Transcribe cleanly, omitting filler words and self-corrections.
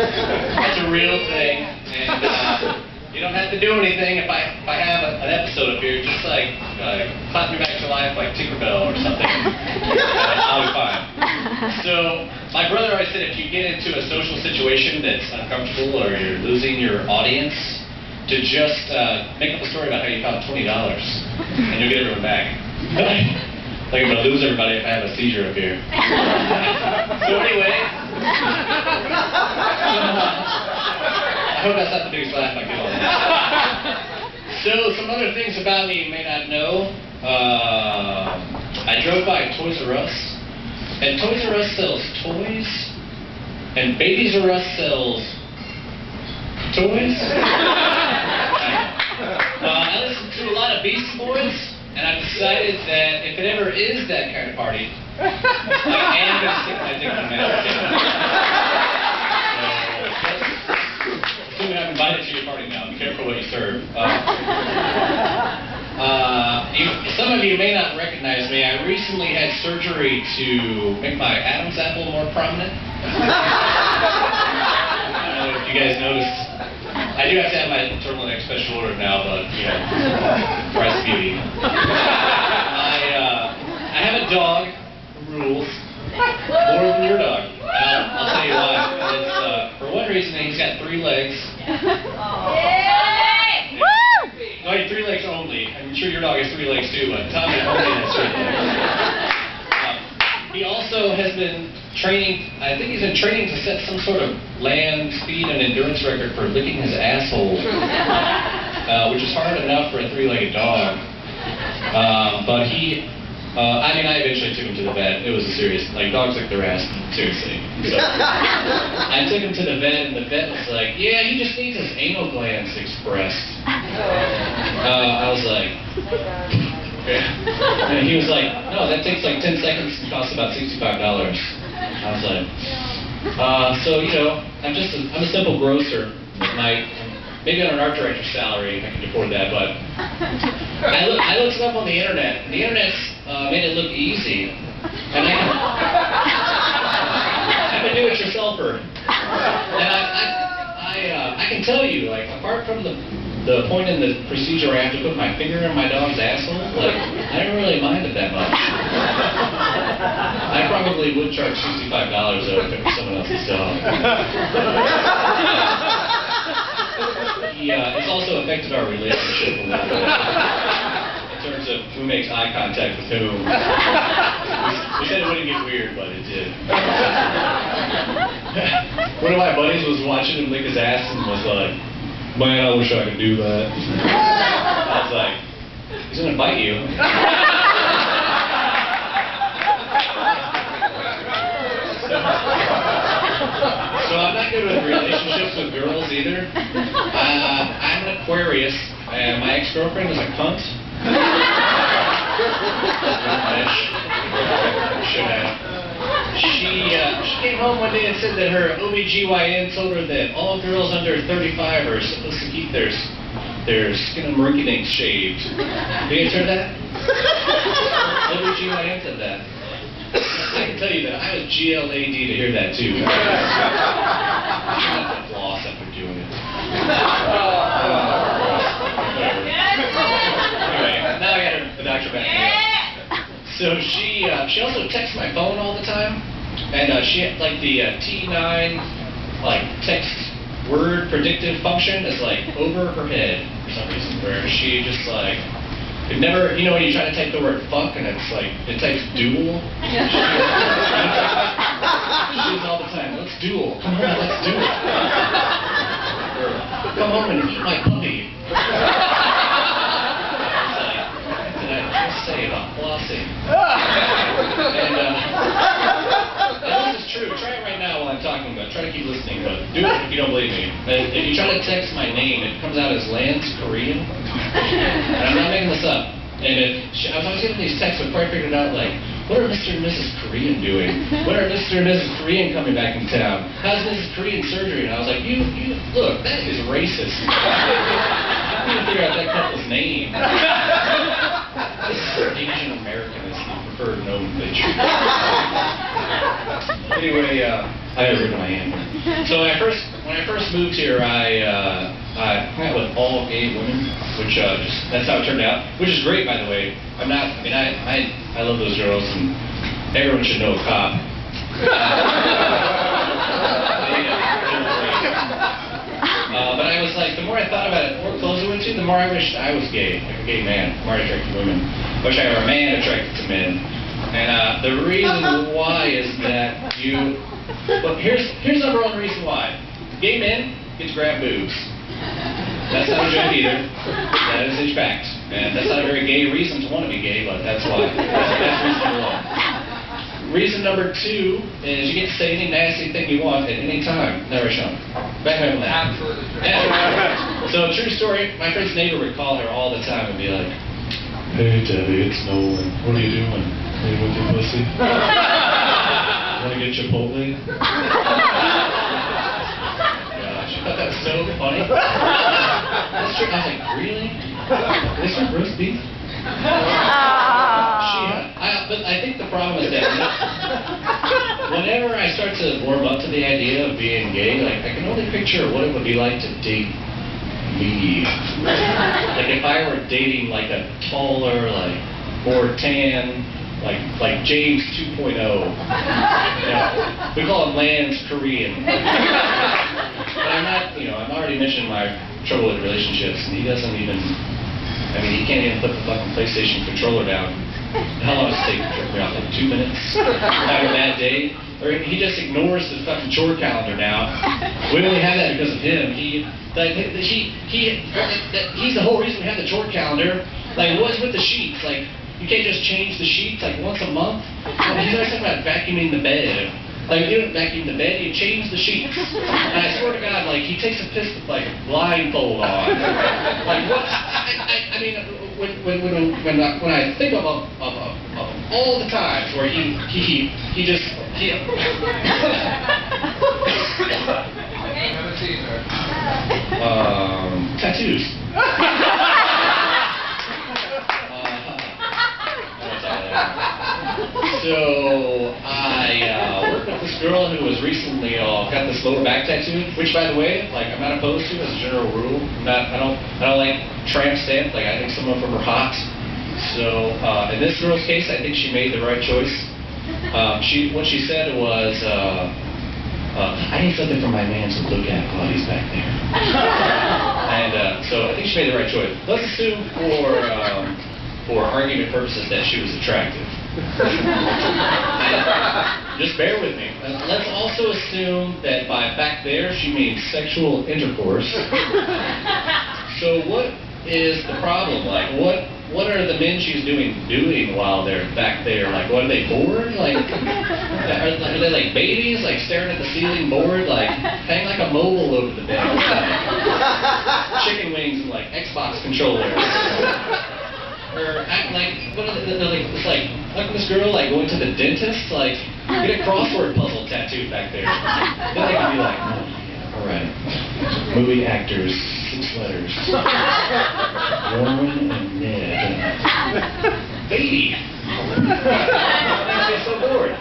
That's a real thing, and you don't have to do anything. If I have an episode up here, just like clap me back to life like Tinkerbell or something, I'll be fine. So my brother always said if you get into a social situation that's uncomfortable or you're losing your audience, to just make up a story about how you found $20 and you'll get everyone back. Like I'm going to lose everybody if I have a seizure up here. So anyway, I hope that's not the biggest laugh I get on this. So some other things about me you may not know. I drove by Toys R Us, and Toys R Us sells toys, and Babies R Us sells toys. I listen to a lot of Beastie Boys, and I've decided that if it ever is that kind of party, I am going to stick my dick in the mouth. Assuming I'm invited to your party now, be careful what you serve. Some of you may not recognize me. I recently had surgery to make my Adam's apple more prominent. I don't know if you guys noticed. I do have to have my turtleneck special ordered now, but, you know, price of beauty. I have a dog who rules more than your dog. I'll tell you why. It's, for one reason, he's got 3 legs. No, he has 3 legs only. I'm sure your dog has 3 legs too, but Tommy only has 3 legs. He also has been training, I think he's been training to set some sort of land, speed, and endurance record for licking his asshole, which is hard enough for a 3-legged dog. But he, I mean, I eventually took him to the vet. It was a serious, like, dogs lick their ass, seriously. So, I took him to the vet, and the vet was like, yeah, he just needs his anal glands expressed. I was like, okay. And he was like, no, that takes like 10 seconds and costs about $65. I was like, so, you know, I'm a simple grocer. Maybe on an art director's salary, I can afford that, but I looked it up on the internet, and the internet's made it look easy. And I'm a do-it-yourselfer. And I can tell you, like, apart from the point in the procedure where I have to put my finger in my dog's asshole, like, I don't really mind it that much. I probably would charge $65 though if it was someone else's dog. It's also affected our relationship a little bit in terms of who makes eye contact with whom. We said it wouldn't get weird, but it did. One of my buddies was watching him lick his ass and was like, man, I wish I could do that. I was like, he's going to bite you. So I'm not good with relationships with girls either. I'm an Aquarius, and my ex-girlfriend is a cunt. Should have. She came home one day and said that her OBGYN told her that all girls under 35 are supposed to keep their skin and mercury shaved. Did you hear that? OBGYN said that. I can tell you that I was GLAD to hear that too. I should have to floss after doing it. Anyway, now I got the doctor back here. So she also texts my phone all the time, and she had like the T9 like text word predictive function is like over her head for some reason, where she just like it never, you know, when you try to type the word fuck and it's like it types duel. She says all the time, let's duel. Come on, let's duel. Or come home and eat my puppy. Say about flossing. And this is true. Try it right now while I'm talking about it. Try to keep listening, but do it if you don't believe me. If you try to text my name, it comes out as Lance Korean. And I'm not making this up. And I was getting these texts, but probably figured out, like, what are Mr. and Mrs. Korean doing? When are Mr. and Mrs. Korean coming back in town? How's Mrs. Korean surgery? And I was like, you look, that is racist. I need to figure out that couple's name. Asian American is the preferred nomenclature. Anyway, I have it in my hand. So when I first when I first moved here, I hung out with all gay women, which that's how it turned out. Which is great, by the way. I'm not. I mean, I love those girls, and everyone should know a cop. But I was like, the more I thought about it, the more close I went to, the more I wished I was gay, like a gay man, more attracted to women. I wish I were a man attracted to men. And the reason why is that but here's number one reason why. Gay men get to grab boobs. That's not a joke either. That is a fact. And that's not a very gay reason to want to be gay, but that's why. That's reason number one. Reason number two is you get to say any nasty thing you want at any time. Never shown. Back up on that. Absolutely true. Yeah. So, true story, my friend's neighbor would call her all the time and be like, "Hey, Debbie, it's Nolan. What are you doing? Are you with your pussy? Want to get Chipotle?" Gosh, I thought that was so funny. That's true. I was like, really? This is roast beef? But I think the problem is that whenever I start to warm up to the idea of being gay, like I can only picture what it would be like to date me. Like if I were dating like a taller, like more tan, like James 2.0. Yeah. We call him Lance Korean. But I'm not, I've already mentioned my trouble with relationships, and he doesn't even. I mean, he can't even put the fucking PlayStation controller down. How long does it take to jerk me off? Like 2 minutes? Have a bad day? Or he just ignores the fucking chore calendar now. We only have that because of him. He's the whole reason we have the chore calendar. Like, what's with the sheets? Like, you can't just change the sheets like once a month? He's always talking about vacuuming the bed. Like, you don't vacuum the bed, you change the sheets. And I swear to God, like, he takes a piss with, like, a blindfold on. Like, what? I mean, when I think of all the times where he just... tattoos. So I worked with this girl who was recently got this lower back tattoo, which, by the way, like I'm not opposed to as a general rule. I don't like tramp stamp. Like I think some of them are hot. So in this girl's case, I think she made the right choice. What she said was, I need something for my man to look at while he's back there. And so I think she made the right choice. Let's assume for argument purposes that she was attractive. Just bear with me. Let's also assume that by back there she means sexual intercourse. So what is the problem? Like what are the men she's doing while they're back there? Like what, are they bored? Like are they like babies, like staring at the ceiling bored, like hang like a mobile over the bed, like chicken wings and like Xbox controllers. Or act like, it's like this girl like going to the dentist, like get a crossword puzzle tattooed back there. Then they can be like, oh yeah, alright. Movie actors, 6 letters. Warren and Ned. Baby! I'm so bored.